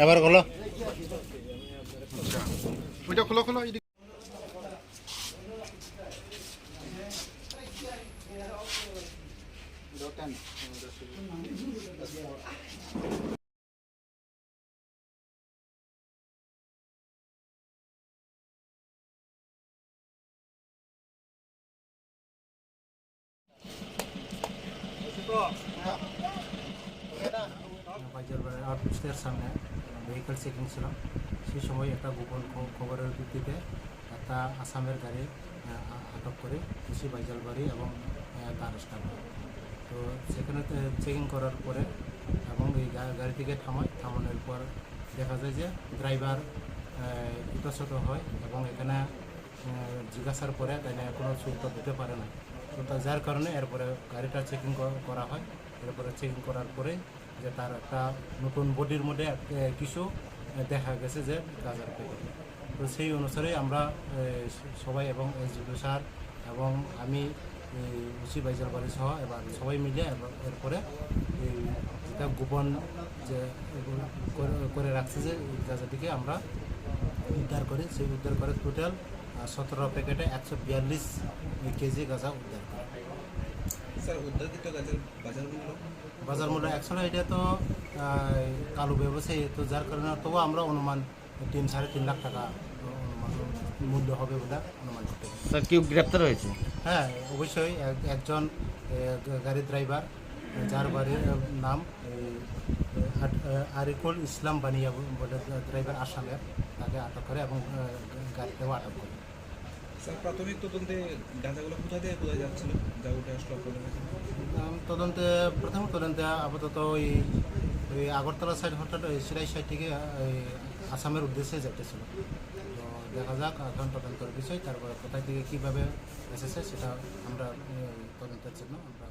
এবার খোলো ওইটা খোলো খোলো বাজারবাড়ির আউটপোস্টের সামনে ভেহিকল চেকিং ছিল। সেই সময় একটা গোপন খবরের ভিত্তিতে একটা আসামের গাড়ি আটক করে কৃষি বাইজালবাড়ি এবং তার স্টাফ। তো সেখানে চেকিং করার পরে এবং এই গাড়িটিকে থামানোর পর দেখা যায় যে ড্রাইভার ইতস্তত হয় এবং এখানে জিজ্ঞাসার পরে তাই কোনো উত্তর দিতে পারে না। তো যার কারণে এরপরে গাড়িটা চেকিং করা হয়। এরপরে চেকিং করার পরে যে তার একটা নতুন বডির মধ্যে কিছু দেখা গেছে যে গাঁজার প্যাকেট। তো সেই অনুসারে আমরা সবাই এবং এসডিও স্যার এবং আমি উসি বাইজালবাড়ি সহ এবার সবাই মিলে এরপরে যেটা গোপন যে করে রাখছে যে গাঁজাটিকে আমরা উদ্ধার করি। সেই উদ্ধার করে টোটাল 17 প্যাকেটে 142 কেজি গাঁজা উদ্ধার করে। স্যার উদ্ধারকৃত গাঁজার বাজার মূল্য অ্যাকচুয়ালি এটা তো কালো ব্যবসায়ী, তো যার কারণে তবু আমরা অনুমান 3-3.5 লাখ টাকা মূল্য হবে বলে অনুমান করতে পারি। স্যার কেউ গ্রেপ্তার হয়েছে? হ্যাঁ, অবশ্যই একজন গাড়ির ড্রাইভার, যার বাড়ির নাম আরিকুল ইসলাম বানিয়া বলে ড্রাইভার আসামের, তাকে আটক করে এবং গাড়িতেও আটক করে। স্যার প্রাথমিক তদন্তে গাঁজাগুলো কোথায় যাচ্ছিল যা উঠে আসলো আপনাদের কাছে? প্রথম তদন্তে আপাতত ওই আগরতলা সাইড হঠাৎ সিরাই সাইড থেকে আসামের উদ্দেশ্যে যেতেছিল। তো দেখা যাক এখন তদন্তের বিষয়, তারপরে কোথায় থেকে কীভাবে এসেছে সেটা আমরা তদন্তের জন্য আমরা